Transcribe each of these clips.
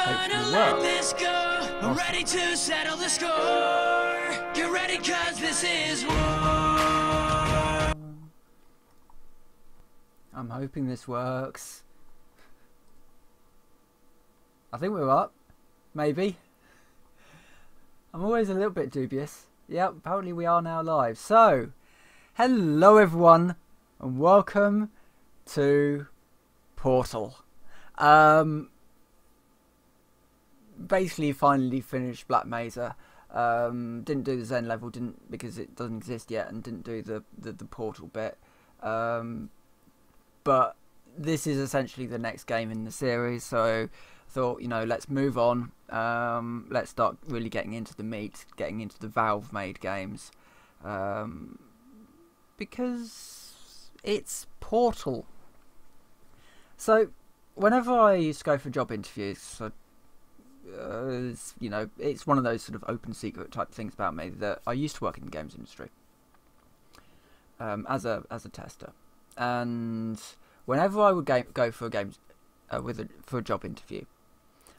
gonna let this go. I'm ready to settle the score. Get ready, cause this is war. I'm hoping this works. I think we're up. Maybe. I'm always a little bit dubious. Yep, apparently we are now live. So, hello everyone, and welcome to Portal. Basically finally finished Black Mesa. Didn't do the Zen level, because it doesn't exist yet, and didn't do the Portal bit. But this is essentially the next game in the series, so I thought, you know, let's move on. Let's start really getting into the meat, getting into the Valve-made games, because it's Portal. So, whenever I used to go for job interviews, you know, it's one of those sort of open secret type things about me that I used to work in the games industry as a tester, and whenever I would go for a for a job interview,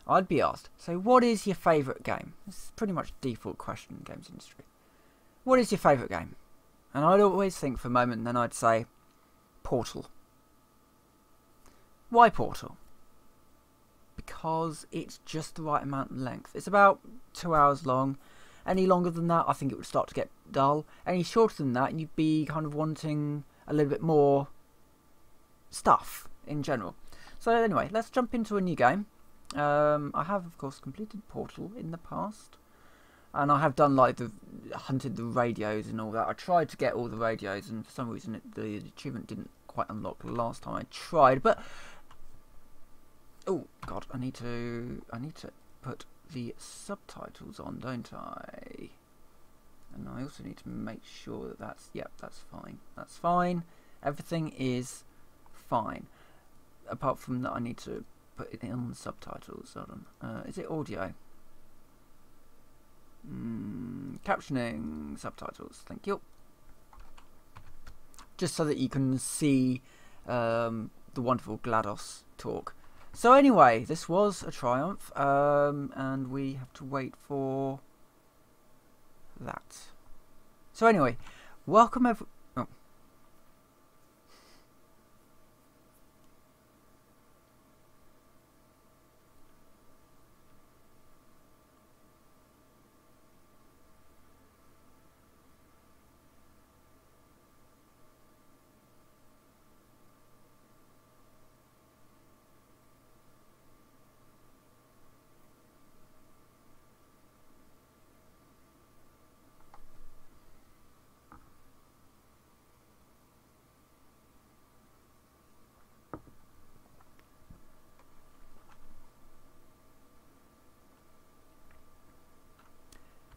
I'd be asked, so what is your favourite game? It's pretty much default question in the games industry. What is your favourite game? And I'd always think for a moment, and then I'd say Portal. Why Portal? Because it's just the right amount of length. It's about 2 hours long. Any longer than that, I think it would start to get dull. Any shorter than that, you'd be kind of wanting a little bit more stuff in general. So anyway, let's jump into a new game. I have, of course, completed Portal in the past, and I have done like hunted the radios and all that. I tried to get all the radios, and for some reason the achievement didn't quite unlock the last time I tried. But oh god, I need to put the subtitles on, don't I? And I also need to make sure that that's fine. That's fine. Everything is fine. Apart from that, I need to put it on the subtitles. Hold on. Is it audio? Captioning subtitles. Thank you. Just so that you can see the wonderful GLaDOS talk. So anyway, this was a triumph, and we have to wait for that. So anyway, welcome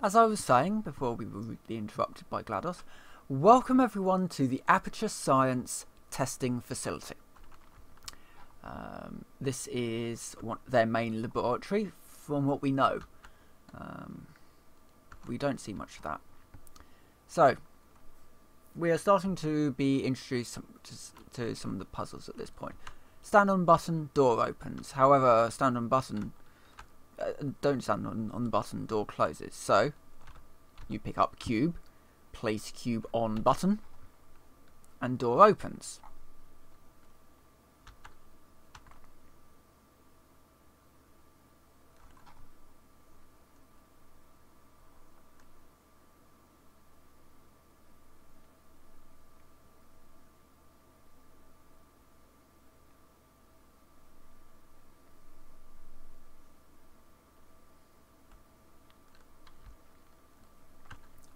As I was saying before we were rudely interrupted by GLaDOS, welcome everyone to the Aperture Science Testing Facility. This is their main laboratory, from what we know. We don't see much of that. So, we are starting to be introduced to some of the puzzles at this point. Stand on button, door opens. However, stand on button... don't stand on the button, door closes. So you pick up cube, place cube on button, and door opens.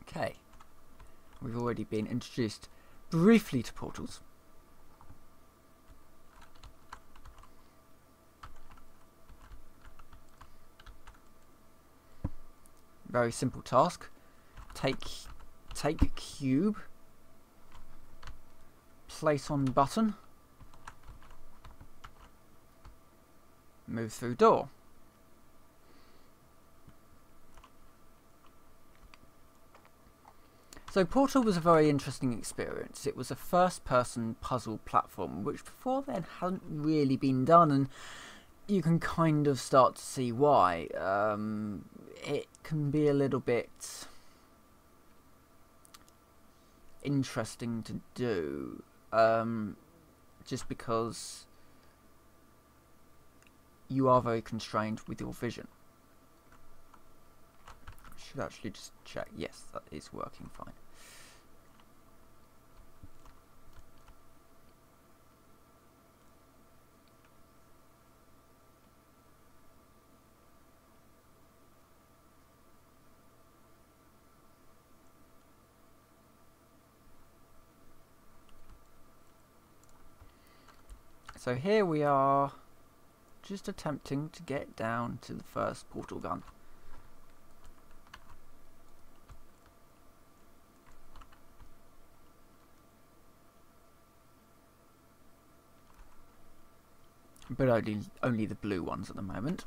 Okay, we've already been introduced briefly to portals. Very simple task. Take cube, place on button, move through door. So Portal was a very interesting experience. It was a first-person puzzle platform, which before then hadn't really been done, and you can kind of start to see why. It can be a little bit interesting to do, just because you are very constrained with your vision. I should actually just check. Yes, that is working fine. So here we are, just attempting to get down to the first portal gun. But only the blue ones at the moment.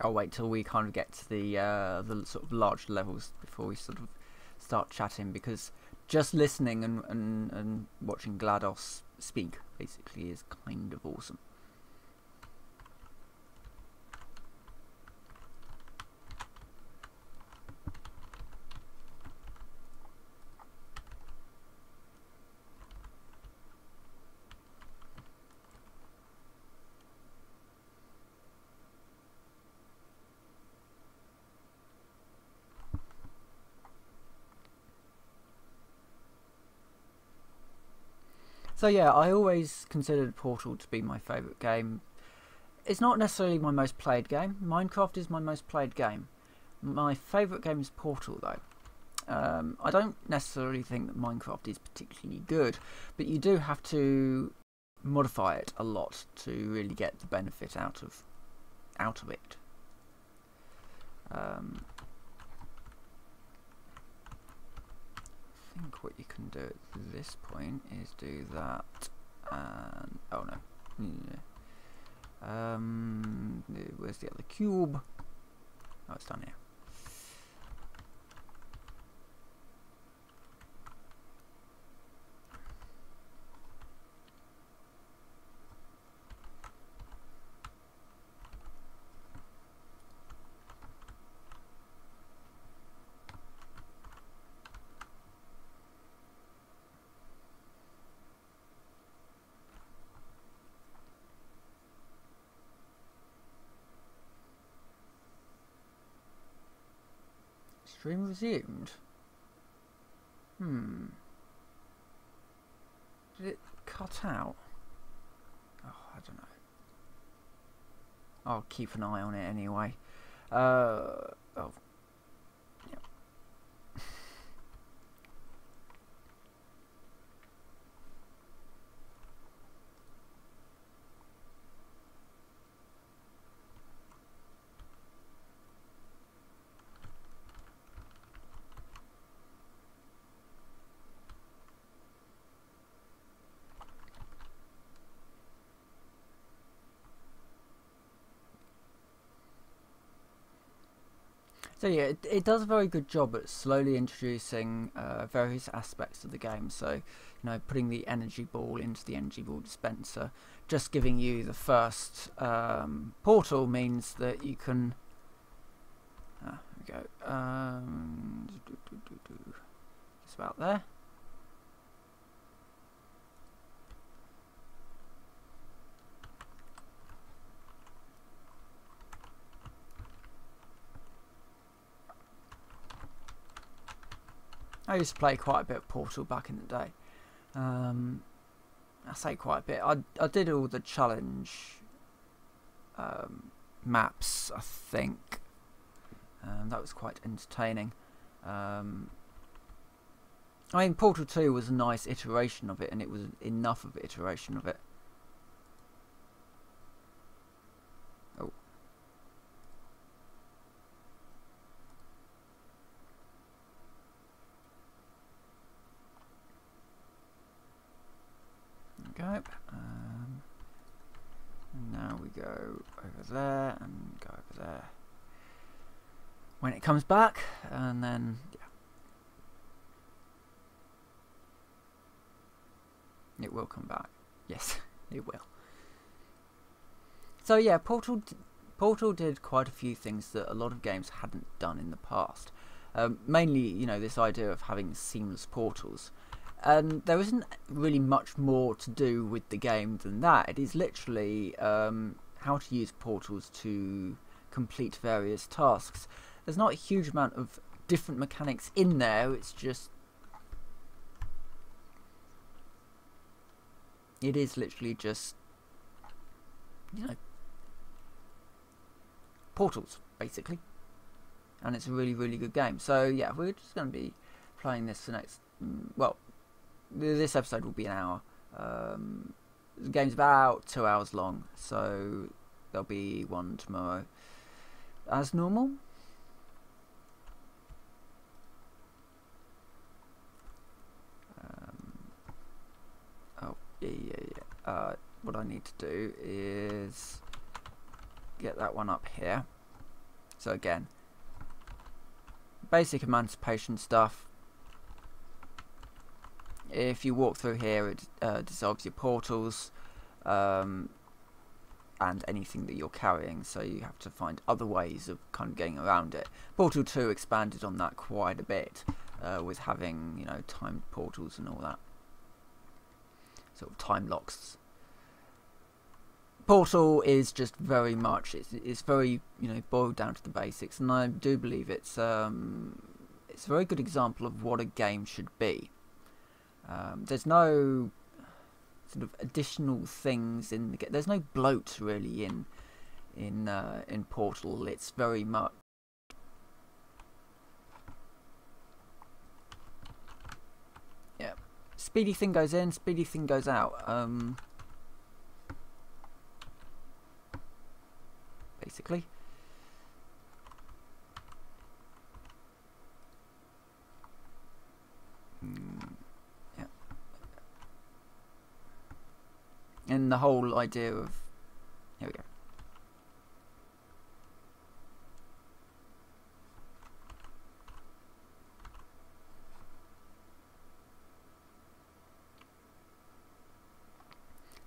I'll wait till we kind of get to the sort of large levels before we sort of start chatting, because just listening and watching GLaDOS speak basically is kind of awesome. So yeah, I always considered Portal to be my favourite game. It's not necessarily my most played game. Minecraft is my most played game. My favourite game is Portal though. I don't necessarily think that Minecraft is particularly good, but you do have to modify it a lot to really get the benefit out of it. I think what you can do at this point is do that, and oh no, where's the other cube? Oh, it's down here. Stream resumed. Did it cut out? Oh, I don't know. I'll keep an eye on it anyway. Oh. Yeah. So yeah, it does a very good job at slowly introducing various aspects of the game. So, you know, putting the energy ball into the energy ball dispenser, just giving you the first portal means that you can. There we go. It's about there. I used to play quite a bit of Portal back in the day. I say quite a bit. I did all the challenge maps, I think. That was quite entertaining. I mean, Portal 2 was a nice iteration of it, and it was enough of an iteration of it. Oh. There we go. And now we go over there and go over there. When it comes back, and then, yeah. It will come back. Yes, it will. So yeah, Portal did quite a few things that a lot of games hadn't done in the past. Mainly, you know, this idea of having seamless portals. And there isn't really much more to do with the game than that. It is literally how to use portals to complete various tasks. There's not a huge amount of different mechanics in there. It's just... It is literally just, you know, portals, basically. And it's a really, really good game. So, yeah, we're just going to be playing this the next... Well, this episode will be an hour. The game's about 2 hours long, so there'll be one tomorrow. As normal. What I need to do is get that one up here. So again, basic emancipation stuff. If you walk through here, it dissolves your portals and anything that you're carrying, so you have to find other ways of kind of getting around it. Portal 2 expanded on that quite a bit with having, you know, timed portals and all that. Sort of time locks. Portal is just very much, it's very, you know, boiled down to the basics, and I do believe it's a very good example of what a game should be. There's no sort of additional things in the game. There's no bloat really in Portal. It's very much speedy thing goes in, speedy thing goes out. Basically. Yeah. And the whole idea of... Here we go.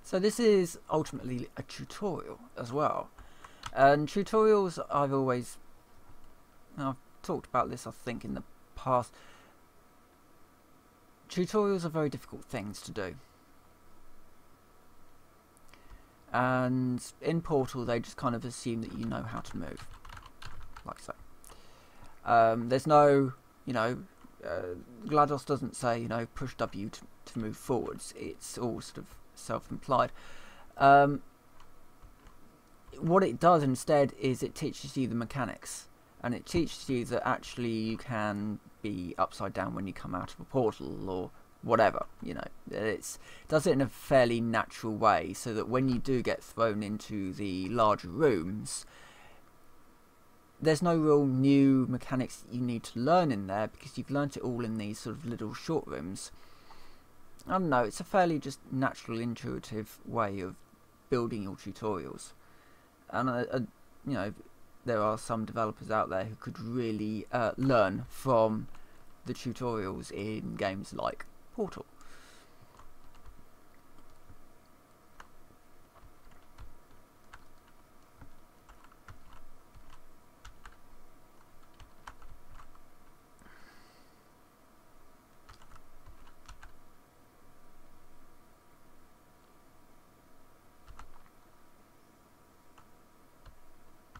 So this is ultimately a tutorial as well. And tutorials, I've talked about this I think in the past. Tutorials are very difficult things to do. And in Portal they just kind of assume that you know how to move. Like so. There's no, you know, GLaDOS doesn't say, you know, push W to move forwards. It's all sort of self-implied. What it does instead is it teaches you the mechanics, and it teaches you that actually you can be upside down when you come out of a portal or whatever, you know. It does it in a fairly natural way, so that when you do get thrown into the larger rooms, there's no real new mechanics that you need to learn in there, because you've learnt it all in these sort of little short rooms. I don't know, it's a fairly just natural, intuitive way of building your tutorials. And, you know, there are some developers out there who could really learn from the tutorials in games like Portal.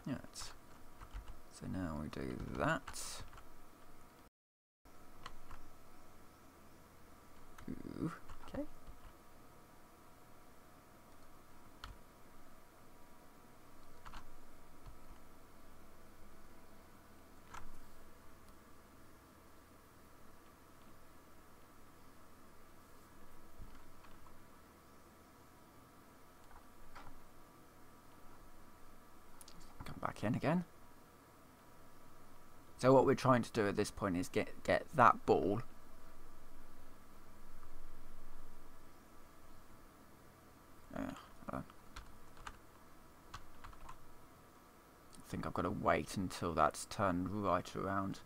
Right. So now we do that. Ooh, okay. in again. So what we're trying to do at this point is get that ball. I think I've got to wait until that's turned right around.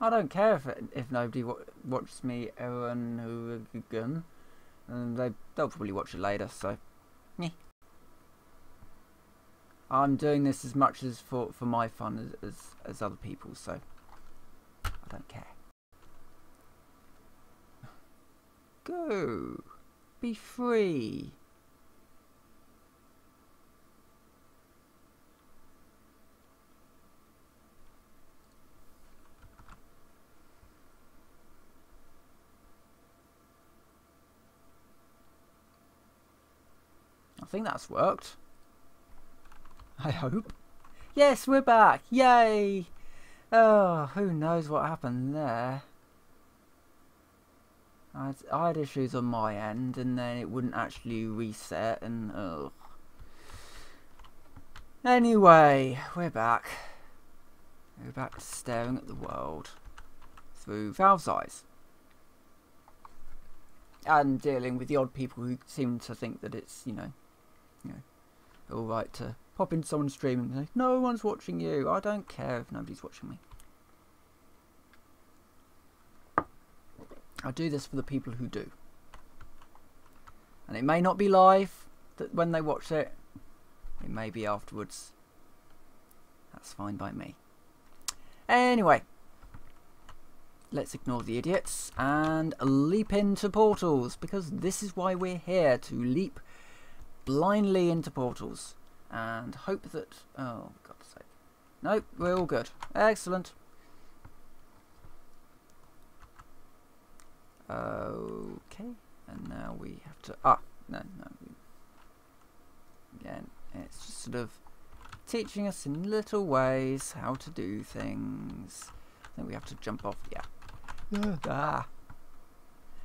I don't care if nobody watches me Rerun, and they'll probably watch it later. So, yeah. I'm doing this as much as for my fun as other people's, so I don't care. Go, be free. I think that's worked. I hope. Yes, we're back. Yay! Oh, who knows what happened there. I had issues on my end, and then it wouldn't actually reset, and ugh. Anyway, we're back. We're back staring at the world through Valve's eyes. And dealing with the odd people who seem to think that it's, you know, alright to pop into someone's stream and say, no one's watching you. I don't care if nobody's watching me. I do this for the people who do. And it may not be live when they watch it. It may be afterwards. That's fine by me. Anyway. Let's ignore the idiots and leap into portals. Because this is why we're here. To leap blindly into portals. And hope that... Oh, for God's sake. Nope, we're all good. Excellent. Okay, and now we have to... no. Again, it's just sort of teaching us in little ways how to do things. I think we have to jump off, yeah.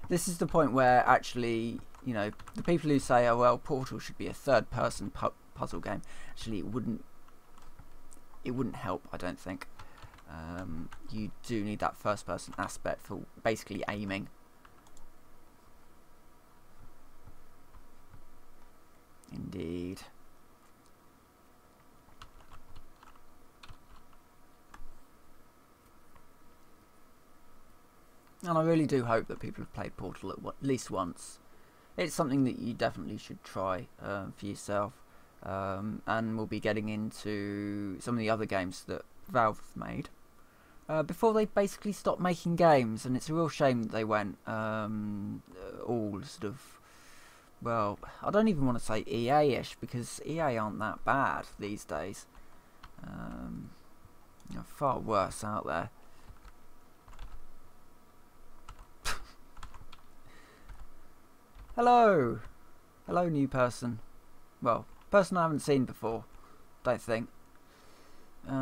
This is the point where actually, you know, the people who say, oh well, Portal should be a third-person puzzle game, actually it wouldn't help, I don't think. You do need that first-person aspect for basically aiming. Indeed. And I really do hope that people have played Portal at least once. It's something that you definitely should try for yourself. And we'll be getting into some of the other games that Valve have made. Before they basically stopped making games, and it's a real shame that they went all sort of... Well, I don't even want to say EA-ish, because EA aren't that bad these days. Far worse out there. Hello! Hello, new person. Well, person I haven't seen before, don't think. Okay.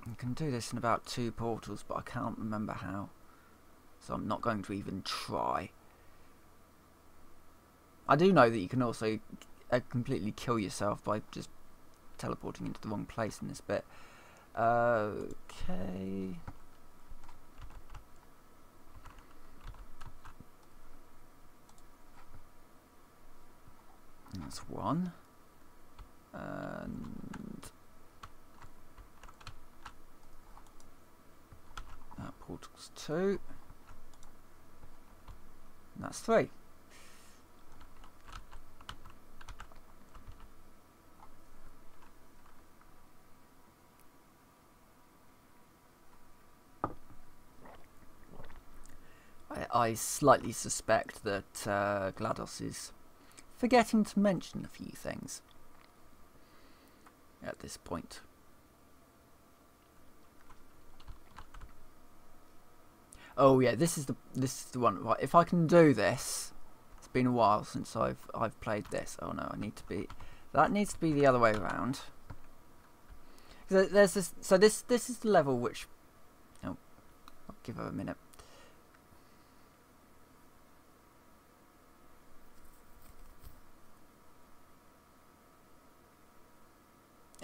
You can do this in about 2 portals, but I can't remember how. So I'm not going to even try. I do know that you can also completely kill yourself by just teleporting into the wrong place in this bit. Okay. That's 1. And that portal's 2. And that's 3. I slightly suspect that GLaDOS is forgetting to mention a few things at this point. Oh yeah, this is the one. Right, if I can do this, it's been a while since I've played this. Oh no, that needs to be the other way around. There's this. So this is the level which. Oh, I'll give her a minute.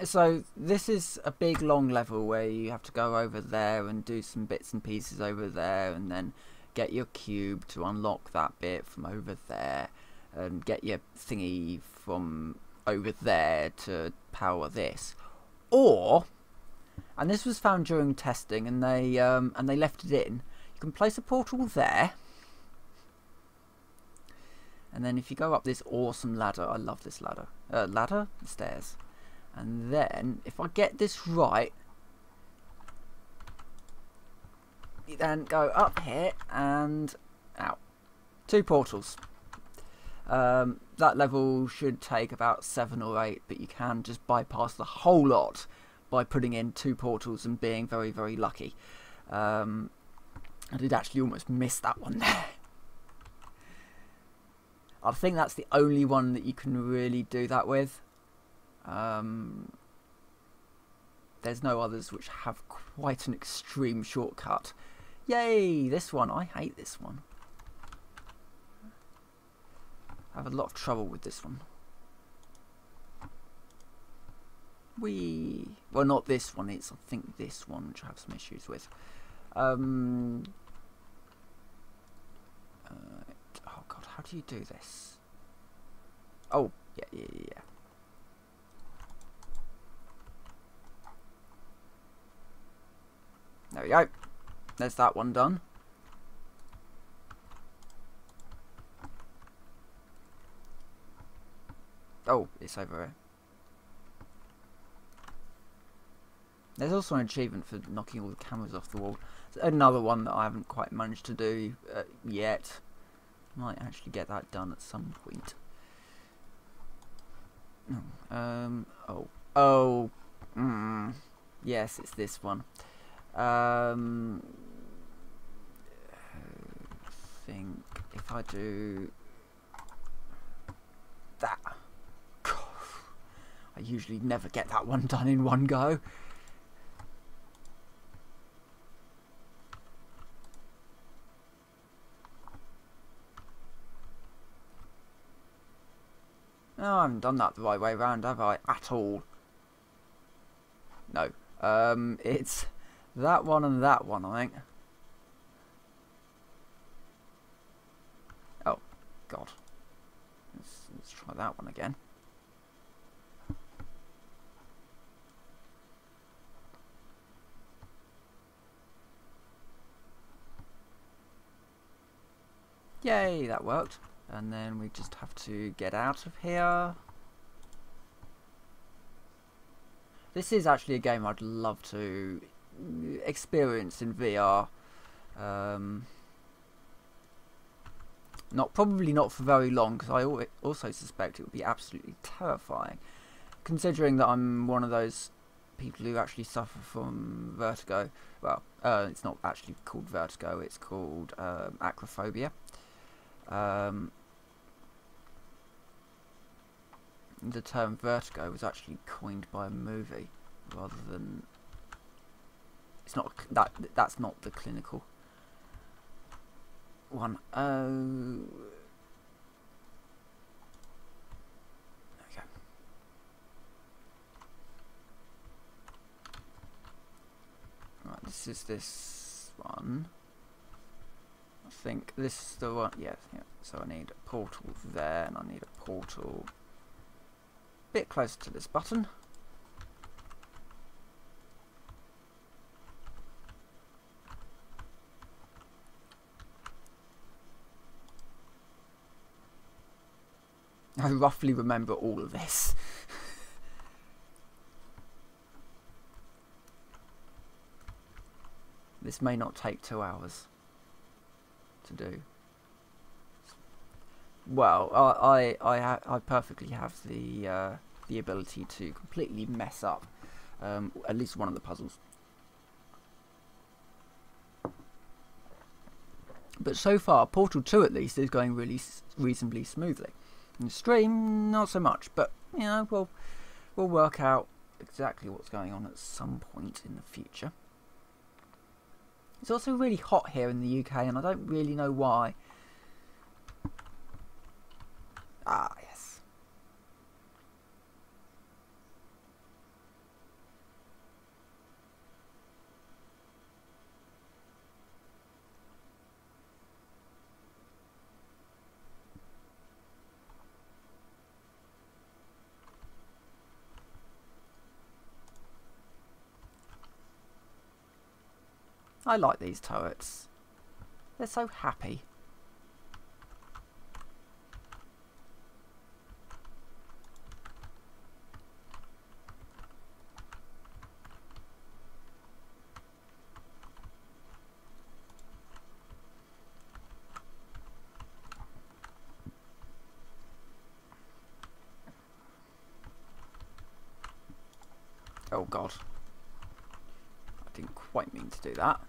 So this is a big long level where you have to go over there and do some bits and pieces over there, and then get your cube to unlock that bit from over there, and get your thingy from over there to power this. Or, and this was found during testing, and they left it in, you can place a portal there, and then if you go up this awesome ladder, I love this ladder, stairs, and then if I get this right, you then go up here and out. 2 portals. That level should take about 7 or 8, but you can just bypass the whole lot by putting in 2 portals and being very, very lucky. I did actually almost miss that one there. I think that's the only one that you can really do that with. There's no others which have quite an extreme shortcut. Yay, this one. I hate this one. I have a lot of trouble with this one. Well, not this one. It's, I think, this one which I have some issues with. Oh God, how do you do this? Oh, yeah. There we go. There's that one done. Oh, it's over here. There's also an achievement for knocking all the cameras off the wall. Another one that I haven't quite managed to do yet. Might actually get that done at some point. Yes, it's this one. I think if I do that, God, I usually never get that one done in one go. No, I haven't done that the right way round, have I? At all. No. It's that one and that one, I think. Oh, God. Let's try that one again. Yay, that worked. And then we just have to get out of here. This is actually a game I'd love to experience in VR. Probably not for very long, because I also suspect it would be absolutely terrifying, considering that I'm one of those people who actually suffer from vertigo. Well, it's not actually called vertigo, it's called acrophobia. The term vertigo was actually coined by a movie, rather than, it's not that's not the clinical one. Okay. Right, this is this one. I think this is the one. Yeah. So I need a portal there, and I need a portal bit closer to this button. I roughly remember all of this. This may not take 2 hours to do. Well, I perfectly have the ability to completely mess up at least one of the puzzles. But so far, Portal 2 at least is going really reasonably smoothly. And the stream, not so much, but you know, we'll work out exactly what's going on at some point in the future. It's also really hot here in the UK, and I don't really know why. Ah, yes. I like these turrets. They're so happy. Oh god. I didn't quite mean to do that.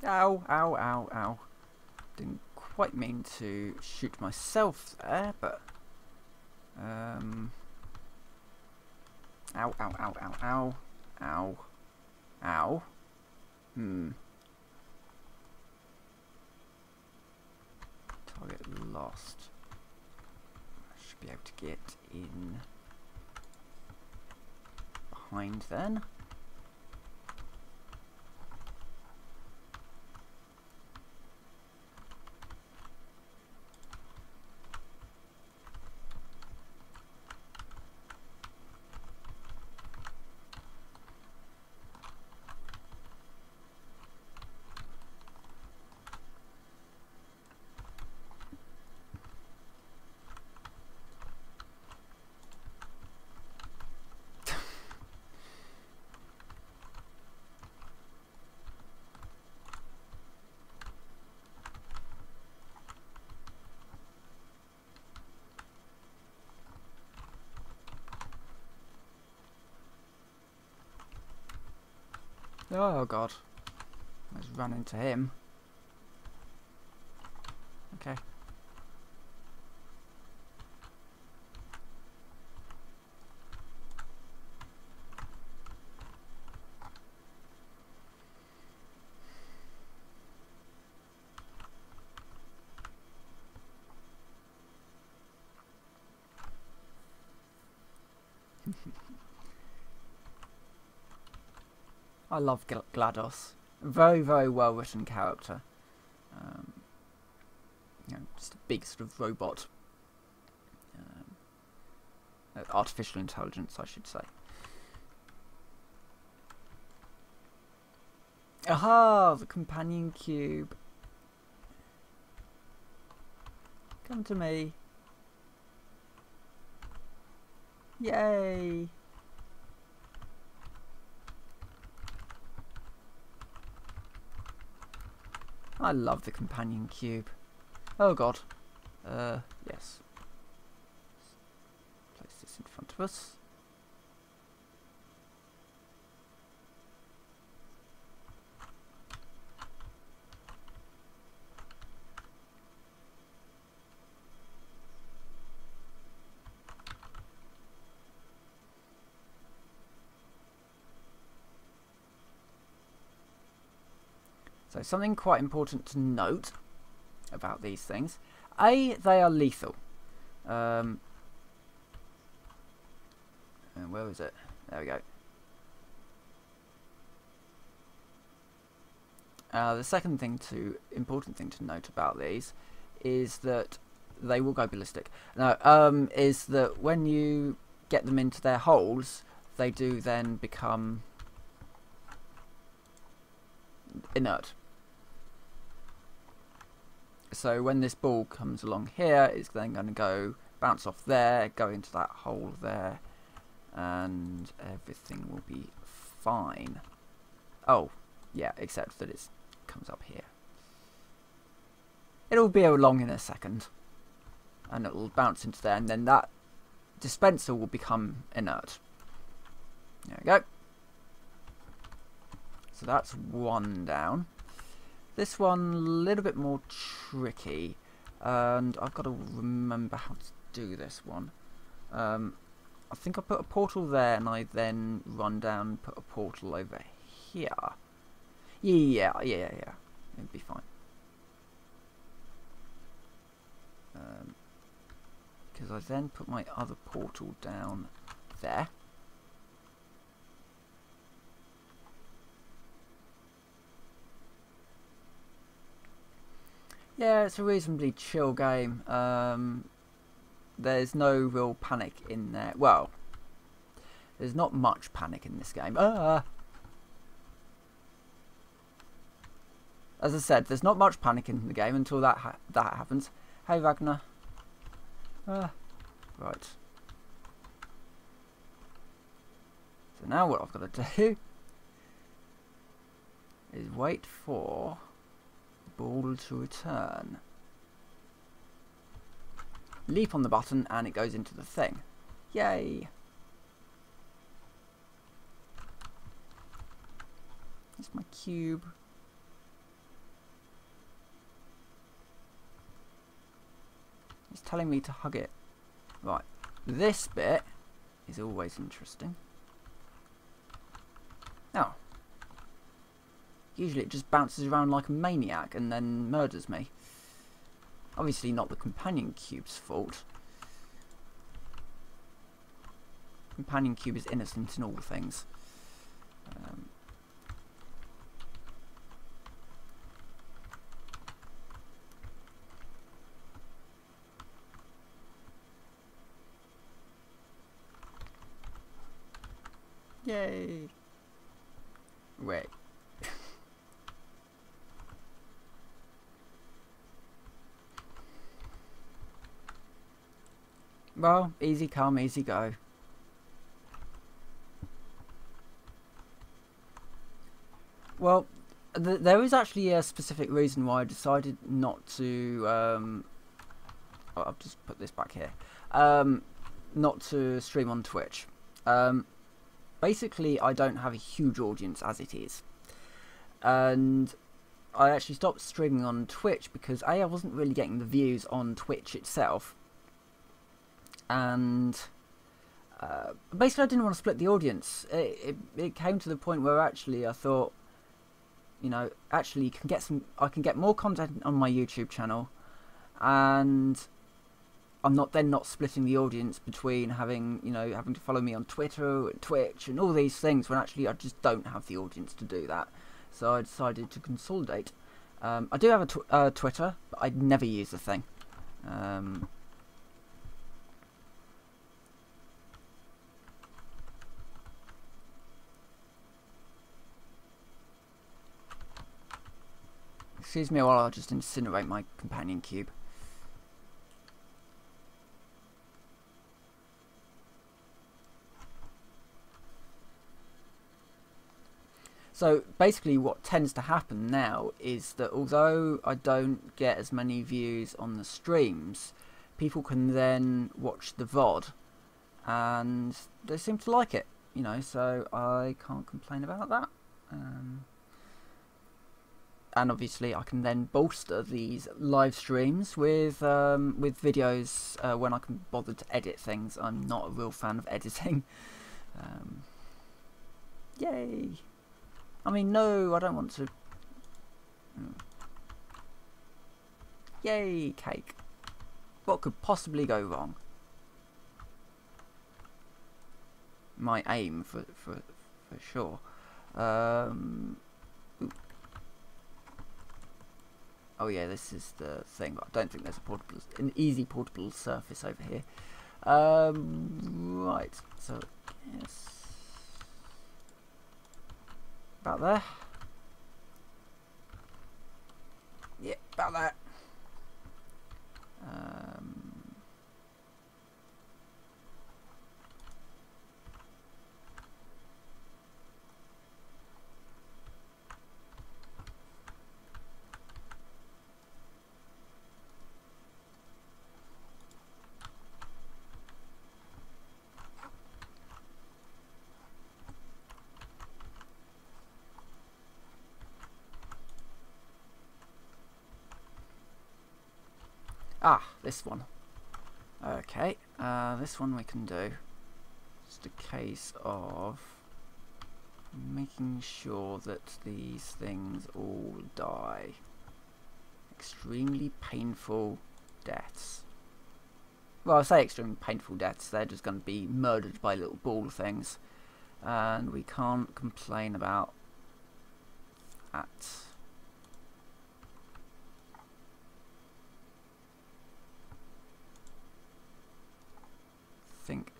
Ow, ow, ow, ow. Didn't quite mean to shoot myself there, but... Ow, ow, ow, ow, ow. Ow. Ow. Target lost. I should be able to get in behind then. Oh god. I just ran into him. Okay. I love GLaDOS. Very, very well written character. You know, just a big sort of robot. Artificial intelligence, I should say. Aha! The companion cube. Come to me. Yay! I love the companion cube. Oh god. Yes. Place this in front of us. So something quite important to note about these things. A, they are lethal. Where is it? There we go. The second important thing to note about these is that they will go ballistic. No, is that when you get them into their holes, they do then become inert. So when this ball comes along here, it's then going to go bounce off there, go into that hole there, and everything will be fine. Oh, yeah, except that it comes up here. It'll be along in a second, and it'll bounce into there, and then that dispenser will become inert. There we go. So that's one down. This one a little bit more tricky, and I've got to remember how to do this one. I think I put a portal there, and I then run down and put a portal over here. Yeah. It'd be fine. Because I then put my other portal down there. Yeah, it's a reasonably chill game. There's no real panic in there. Well, there's not much panic in this game. As I said, there's not much panic in the game until that happens. Hey, Ragnar. Right. So now what I've got to do is wait for the ball to return. Leap on the button and it goes into the thing. Yay! It's my cube. It's telling me to hug it. Right, this bit is always interesting. Now, usually it just bounces around like a maniac and then murders me. Obviously not the companion cube's fault. Companion cube is innocent in all things. Yay! Wait. Well, easy come, easy go. Well, there is actually a specific reason why I decided not to. I'll just put this back here. Not to stream on Twitch. Basically, I don't have a huge audience as it is, and I actually stopped streaming on Twitch because I wasn't really getting the views on Twitch itself, and basically I didn't want to split the audience. It came to the point where actually I thought, you know, actually I can get more content on my YouTube channel, and I'm not splitting the audience between having to follow me on Twitter and Twitch and all these things when actually I just don't have the audience to do that. So I decided to consolidate. I do have a Twitter, but I'd never use the thing. Excuse me while I just incinerate my companion cube. So basically what tends to happen now is that although I don't get as many views on the streams, people can then watch the VOD and they seem to like it, you know, so I can't complain about that. And obviously I can then bolster these live streams with videos when I can bother to edit things. I'm not a real fan of editing. Yay! I mean, no, I don't want to. Yay, cake. What could possibly go wrong? My aim, for sure. Oh yeah, this is the thing. I don't think there's an easy portable surface over here. Right, so yes. About there. Yeah, about that. Ah, this one. Okay, this one we can do. Just a case of making sure that these things all die. Extremely painful deaths. Well, I say extremely painful deaths, they're just going to be murdered by little ball things. And we can't complain about that.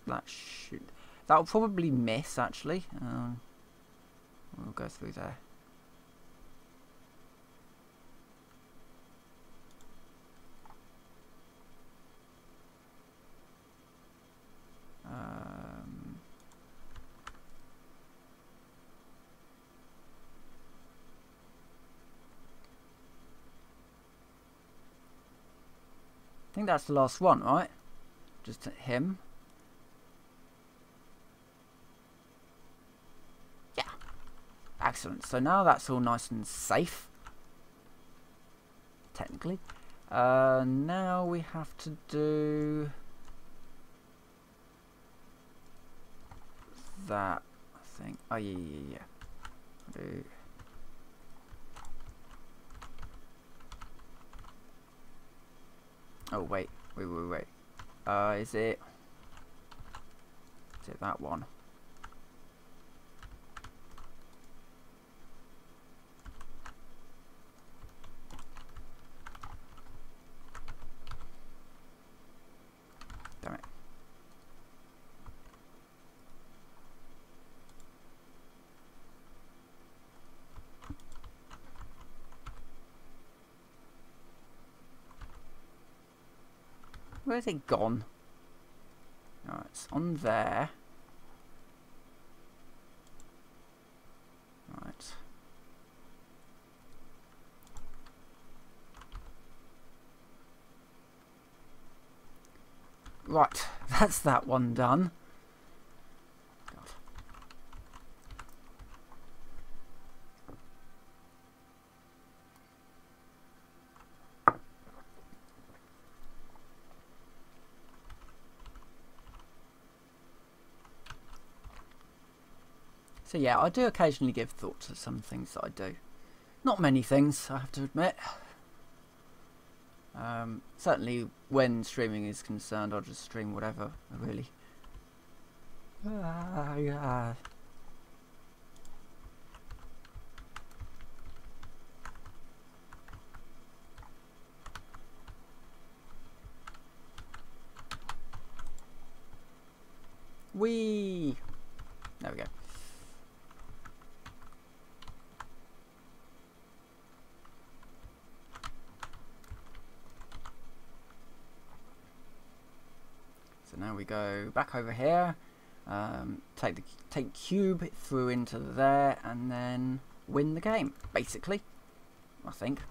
That'll probably miss, actually. We'll go through there. I think that's the last one, right? Just him. Yeah. Excellent. So now that's all nice and safe. Technically. Now we have to do that, I think. Oh, yeah. Do. Oh, wait. Is it that one? Damn it. Where's it gone? Alright, it's on there. Right. Right, that's that one done. God. So yeah, I do occasionally give thought to some things that I do. Not many things, I have to admit. Certainly when streaming is concerned, I'll just stream whatever, really. Yeah. Whee! There we go. So now we go back over here, take cube through into there, and then win the game, basically. I think.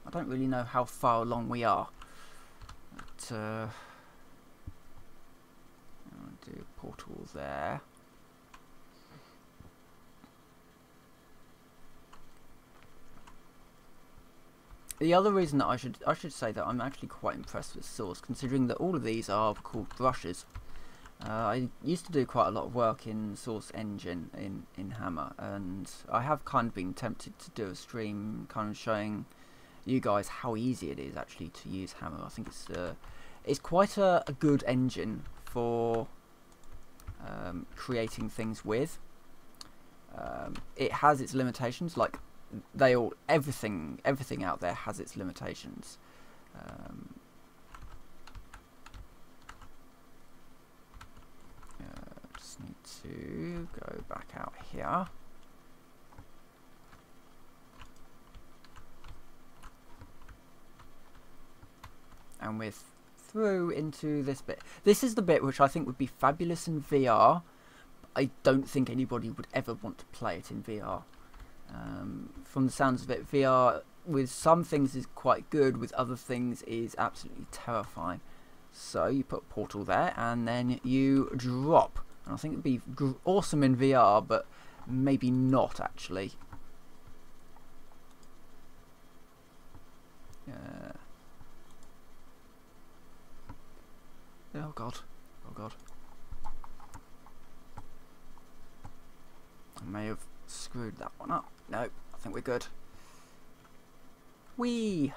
I don't really know how far along we are. But, I'll do portals there. The other reason that I should say that I'm actually quite impressed with Source, considering that all of these are called brushes. I used to do quite a lot of work in Source Engine in Hammer, and I have kind of been tempted to do a stream kind of showing you guys how easy it is actually to use Hammer. I think it's quite a good engine for creating things with. It has its limitations, like everything out there has its limitations. Just need to go back out here. And we're through into this bit. This is the bit which I think would be fabulous in VR. I don't think anybody would ever want to play it in VR. From the sounds of it, VR with some things is quite good, with other things is absolutely terrifying. So you put a portal there and then you drop. And I think it'd be awesome in VR, but maybe not actually. Oh god. Oh god. I may have screwed that one up. No, I think we're good. Whee!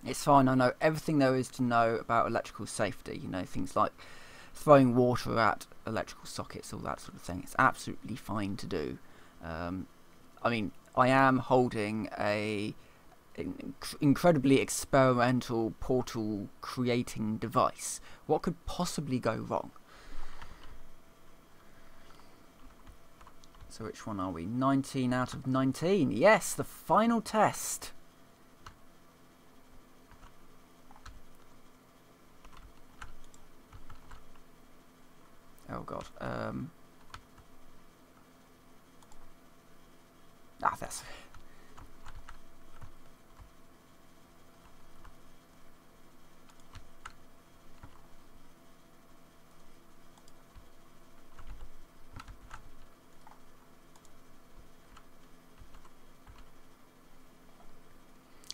It's fine, I know everything there is to know about electrical safety. You know, things like throwing water at electrical sockets, all that sort of thing. It's absolutely fine to do. I mean, I am holding a incredibly experimental portal creating device. What could possibly go wrong? So which one are we? 19 out of 19. Yes, the final test. Oh god. That's...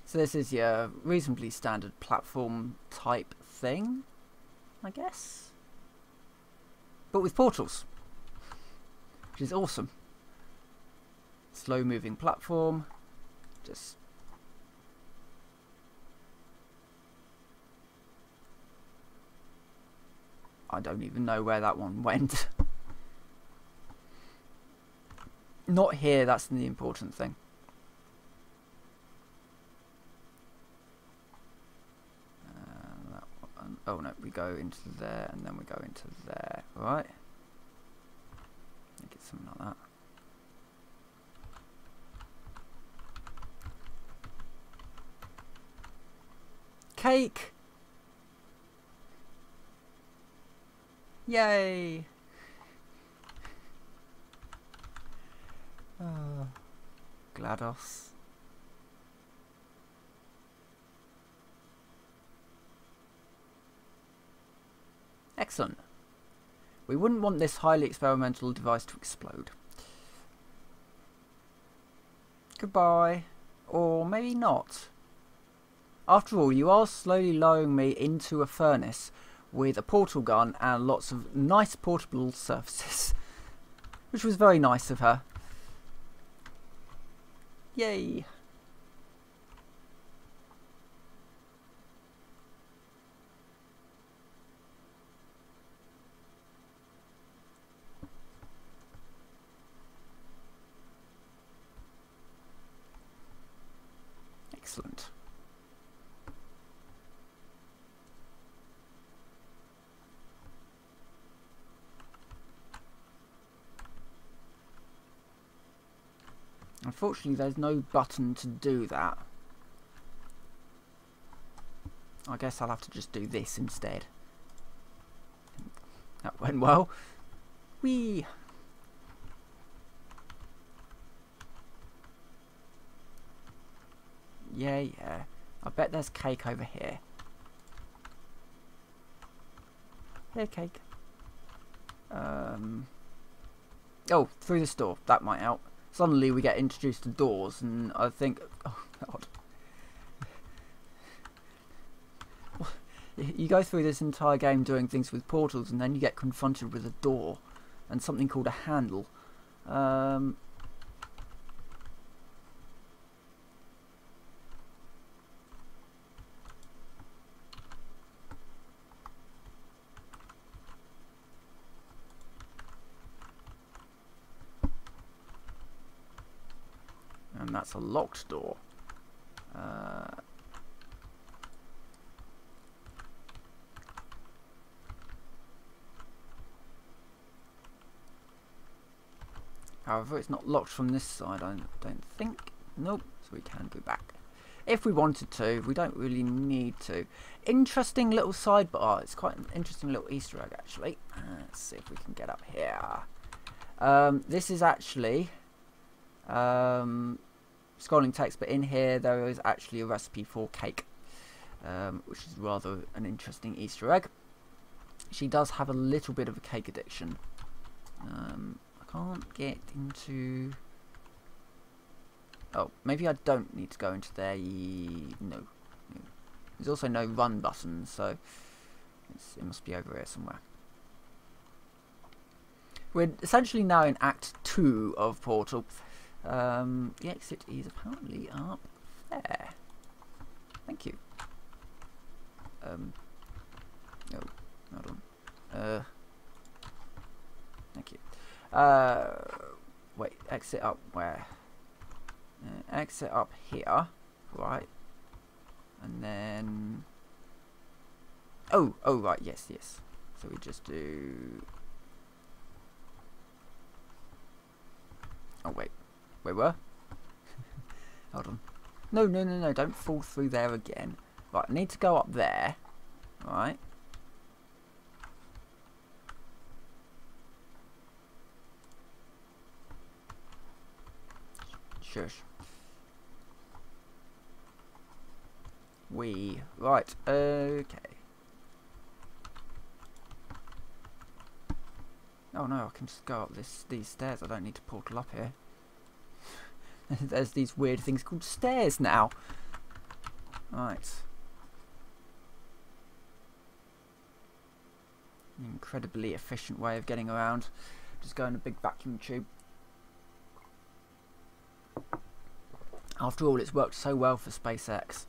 So this is your reasonably standard platform type thing, I guess? But with portals, which is awesome. Slow moving platform, just... I don't even know where that one went. Not here, that's the important thing. Oh no, we go into there and then we go into there, right? Make it something like that. Cake! Yay! GLaDOS. Excellent. We wouldn't want this highly experimental device to explode. Goodbye. Or maybe not. After all, you are slowly lowering me into a furnace with a portal gun and lots of nice portable surfaces. Which was very nice of her. Yay. Excellent. Unfortunately, there's no button to do that. I guess I'll have to just do this instead. That went well. Whee! Yeah. I bet there's cake over here. Here, cake. Oh, through this door. That might help. Suddenly we get introduced to doors, and I think... Oh, God. You go through this entire game doing things with portals, and then you get confronted with a door and something called a handle. And that's a locked door. However, it's not locked from this side, I don't think. Nope, so we can go back. If we wanted to, we don't really need to. Interesting little sidebar. It's quite an interesting little Easter egg, actually. Let's see if we can get up here. This is actually scrolling text, but in here there is actually a recipe for cake, which is rather an interesting Easter egg. She does have a little bit of a cake addiction. I can't get into... Oh, maybe I don't need to go into there. No. There's also no run button, so it must be over here somewhere. We're essentially now in Act 2 of Portal. The exit is apparently up there. Thank you. No, hold on. Thank you. Wait, exit up where? Exit up here, right? And then... Oh, right, yes. So we just do... Oh, wait. Wait, where? Hold on. No, don't fall through there again. Right, I need to go up there. Right. Shush. Right, okay. Oh no, I can just go up these stairs. I don't need to portal up here. There's these weird things called stairs now. Right. An incredibly efficient way of getting around. Just go in a big vacuum tube. After all, it's worked so well for SpaceX.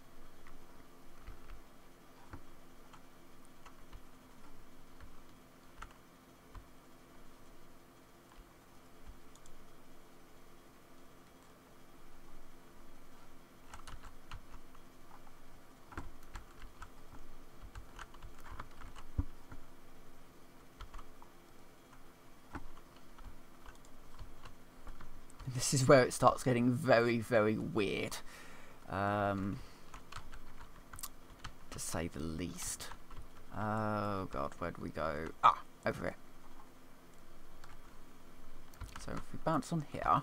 This is where it starts getting very, very weird. To say the least. Oh god, where do we go? Ah, over here. So if we bounce on here,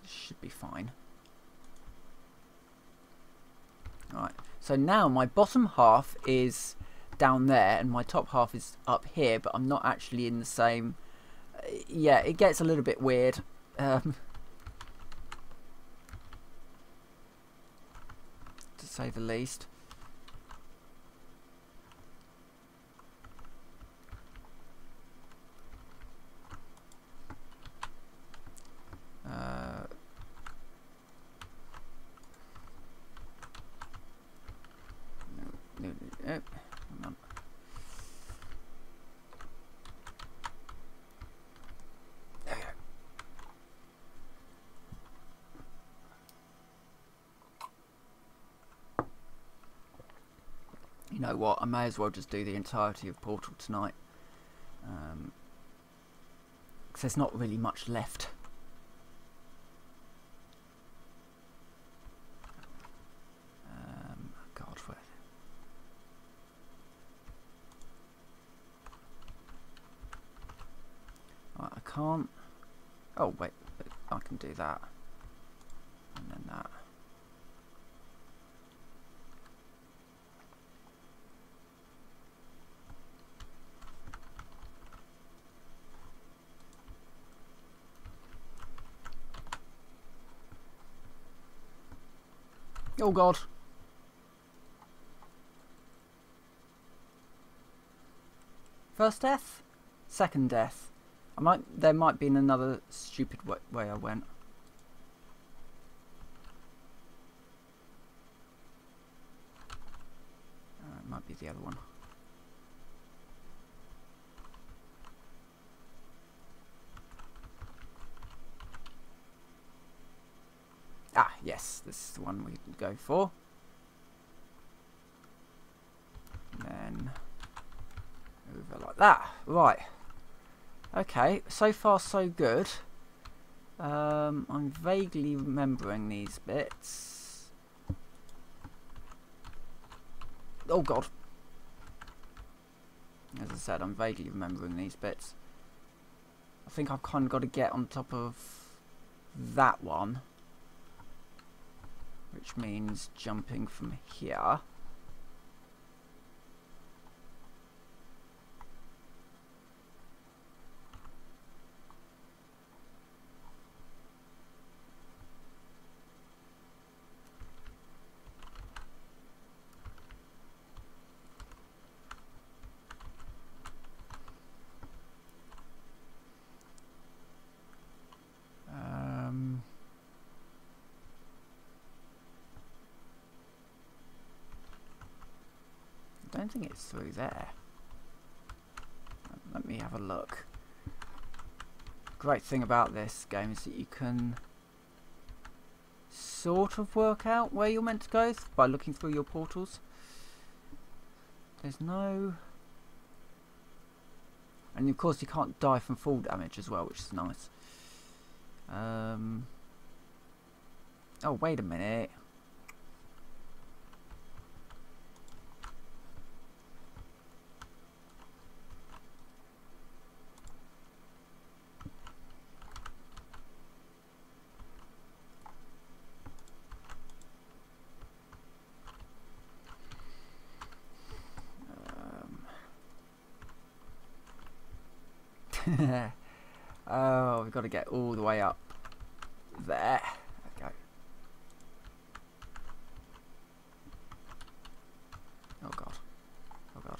this should be fine. Alright, so now my bottom half is down there and my top half is up here, but I'm not actually in the same... yeah, it gets a little bit weird. To say the least. Come on. There we go. You know what? I may as well just do the entirety of Portal tonight. Because there's not really much left. God, where? Right, I can't... Oh, wait. I can do that. And then that. Oh god. First death? Second death. There might be another stupid way I went. It might be the other one. Ah, yes, this is the one we go for. And then over like that. Right. Okay, so far so good. I'm vaguely remembering these bits. Oh god. As I said, I'm vaguely remembering these bits. I think I've kind of got to get on top of that one. Which means jumping from here. don't think it's through there. Let me have a look. Great thing about this game is that you can sort of work out where you're meant to go by looking through your portals. There's no... And of course you can't die from fall damage as well, which is nice. Oh, wait a minute. Oh, we've got to get all the way up there. Okay. Oh god. Oh god.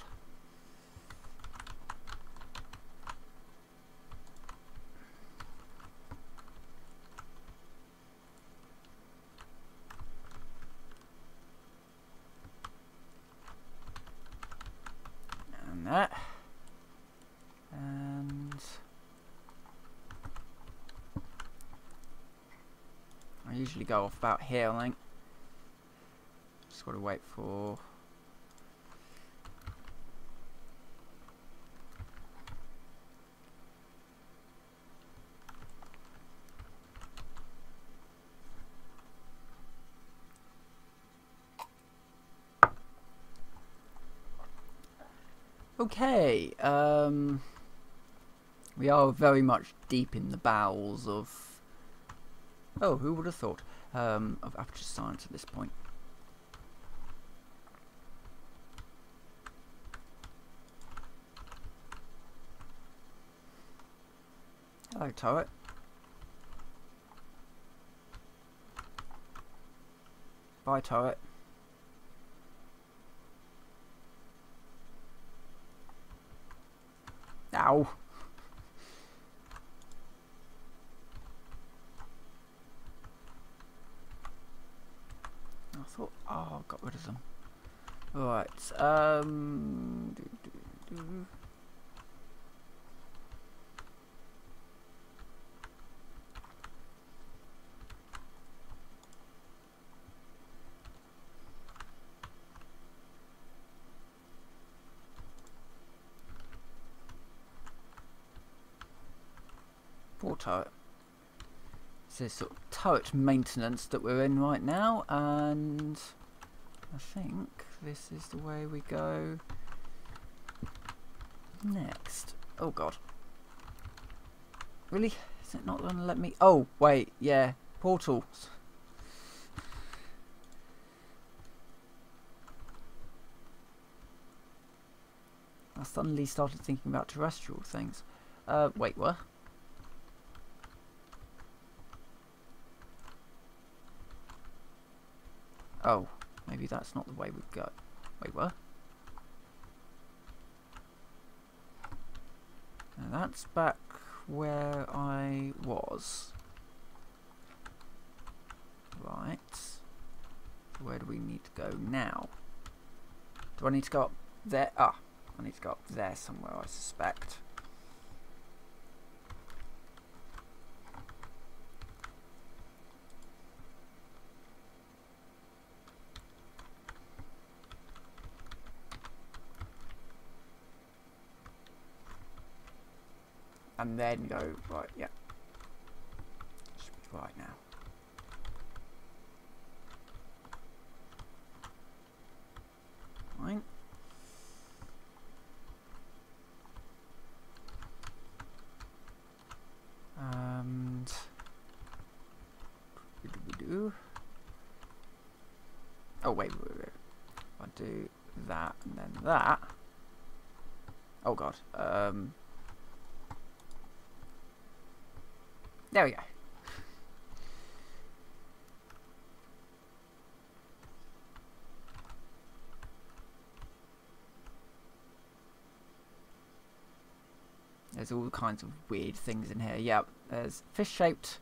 And that. And I usually go off about here, I think. Just got to wait for... Okay, we are very much deep in the bowels of... Oh, who would have thought? Of aperture science at this point. Hello, turret. Bye, turret. Ow. I thought, oh, I got rid of them. Right, poor turret. This is sort of turret maintenance that we're in right now, and I think this is the way we go next. Oh god. Really? Is it not going to let me... Oh, wait, yeah. Portals. I suddenly started thinking about terrestrial things. Wait, what? Oh, maybe that's not the way we go. Wait, what? Now that's back where I was. Right. Where do we need to go now? Do I need to go up there? Ah, I need to go up there somewhere, I suspect. And then go, right, yeah. Should be right now. Fine. And... Oh, wait. I do that, and then that. Oh, God. There we go. There's all kinds of weird things in here. Yep, there's fish-shaped...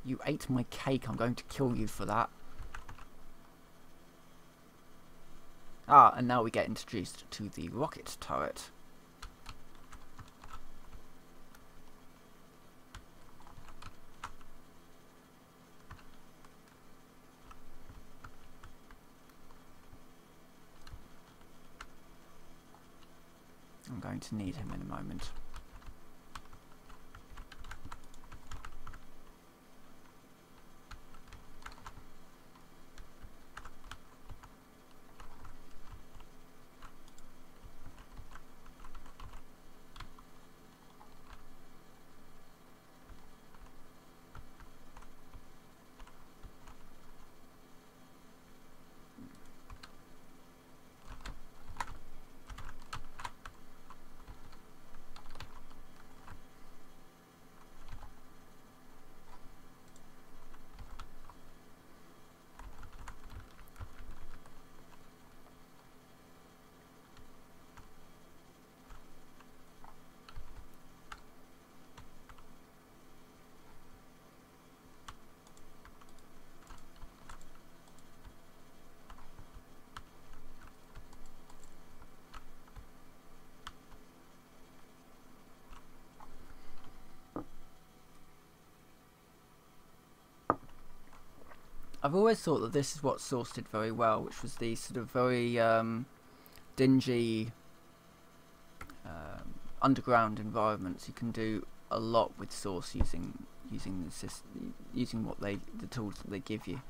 You ate my cake. I'm going to kill you for that. Ah, and now we get introduced to the rocket turret. I'm going to need him in a moment. I've always thought that this is what Source did very well, which was the sort of very dingy underground environments. You can do a lot with Source using the system, using the tools that they give you.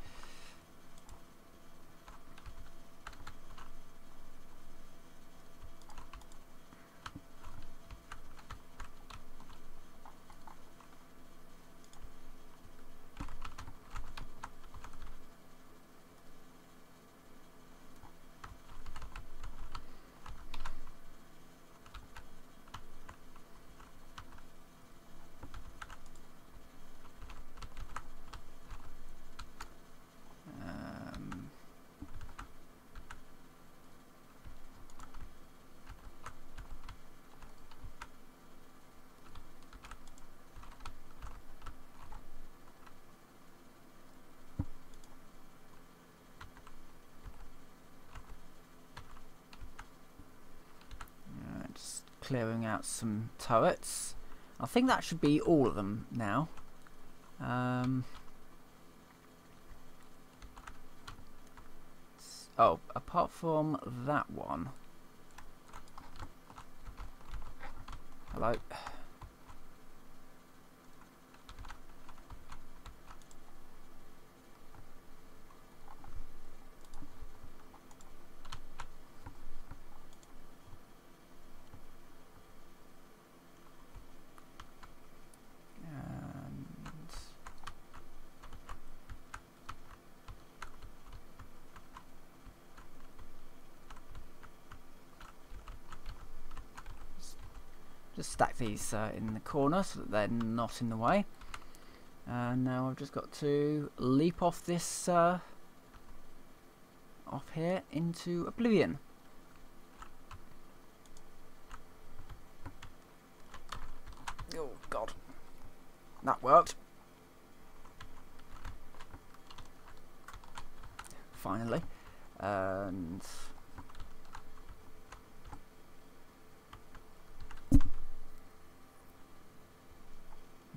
Clearing out some turrets. I think that should be all of them now. Oh, apart from that one. Hello. Just stack these in the corner so that they're not in the way. And now I've just got to leap off this, off here into oblivion. Oh god, that worked. Finally, and.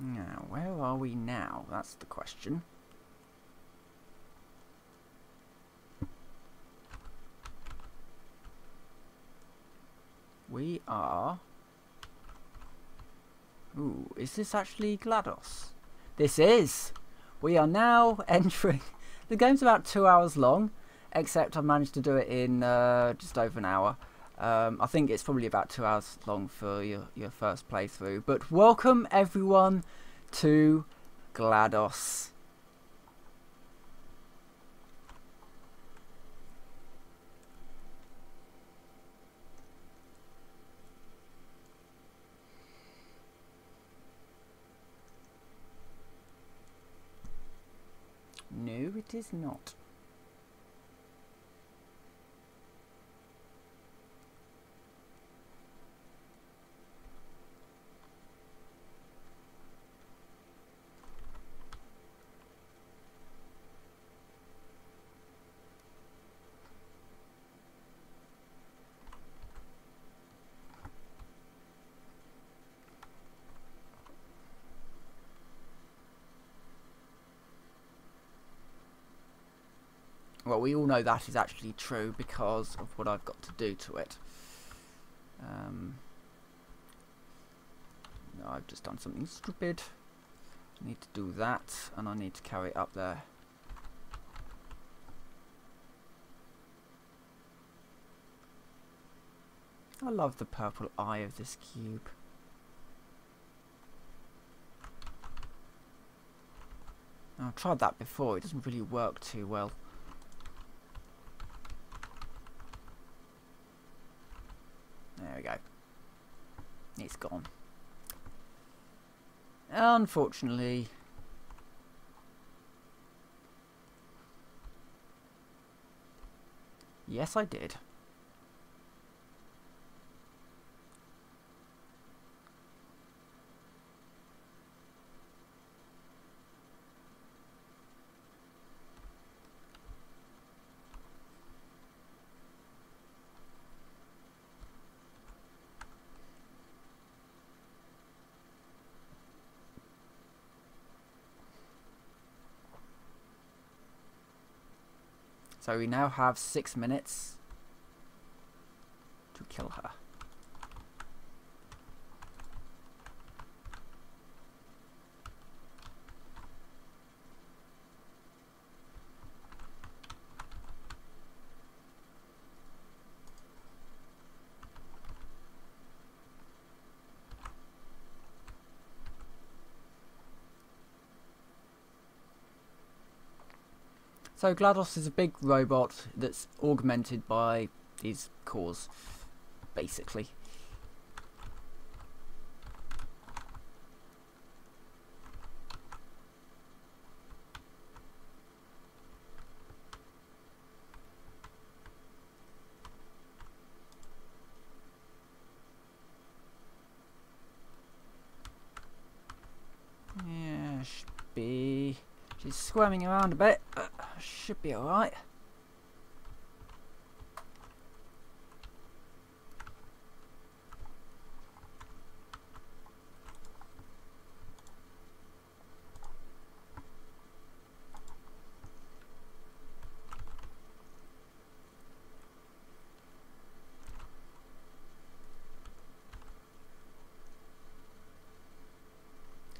Now, where are we now? That's the question. We are... Ooh, is this actually GLaDOS? This is! We are now entering... The game's about 2 hours long, except I've managed to do it in just over an hour. I think it's probably about 2 hours long for your first playthrough. But welcome everyone to GLaDOS. No, it is not. Well, we all know that is actually true because of what I've got to do to it. No, I've just done something stupid. I need to do that, and I need to carry it up there. I love the purple eye of this cube. I've tried that before, it doesn't really work too well. There we go. It's gone. Unfortunately. Yes, I did. So we now have 6 minutes to kill her. So GLaDOS is a big robot that's augmented by these cores, basically. Yeah, should be... She's squirming around a bit, but should be alright.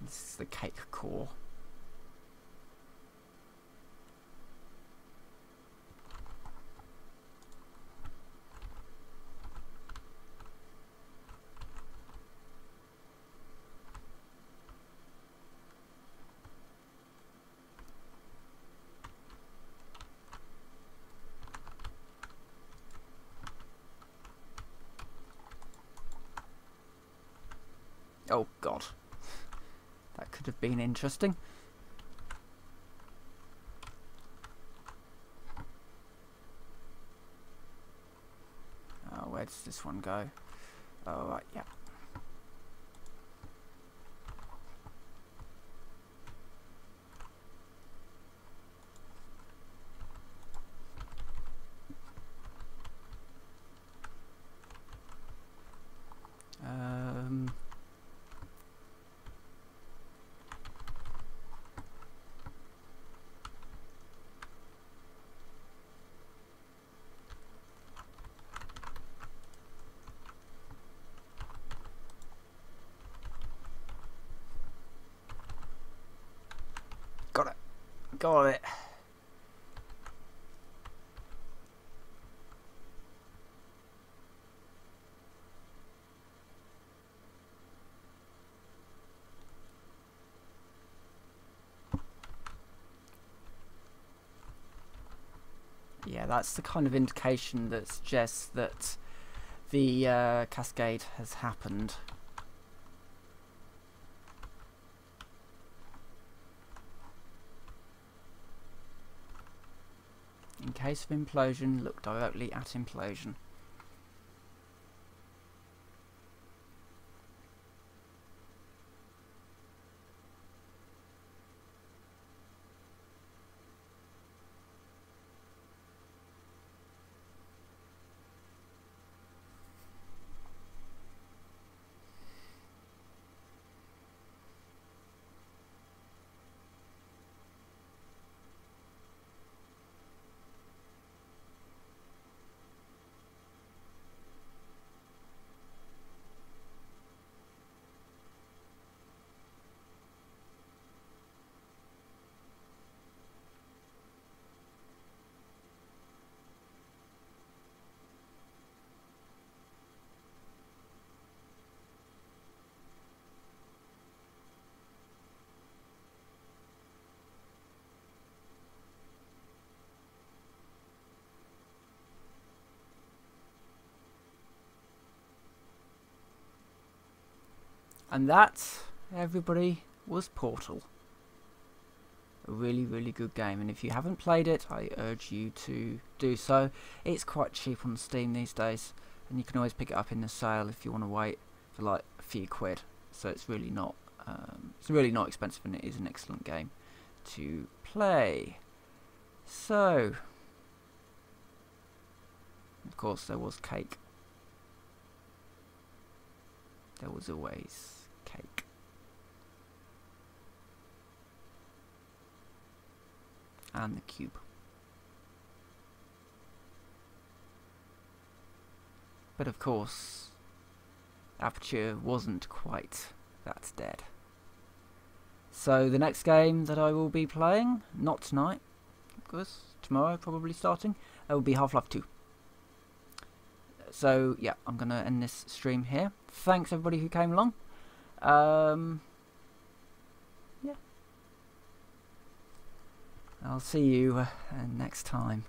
This is the cake core. Oh god, that could have been interesting. Oh, where does this one go? Oh, right, yeah. Got it. Got it. Yeah, that's the kind of indication that suggests that the cascade has happened. In case of implosion, look directly at implosion. And that, everybody, was Portal. A really, really good game, and if you haven't played it, I urge you to do so. It's quite cheap on Steam these days, and you can always pick it up in the sale if you want to wait for like a few quid. So it's really not expensive, and it is an excellent game to play. So, of course, there was cake. There was always cake. And the cube. But of course, Aperture wasn't quite that dead. So the next game that I will be playing, not tonight, because tomorrow probably starting, will be Half-Life 2. So yeah, I'm going to end this stream here. Thanks everybody who came along. Yeah. I'll see you next time.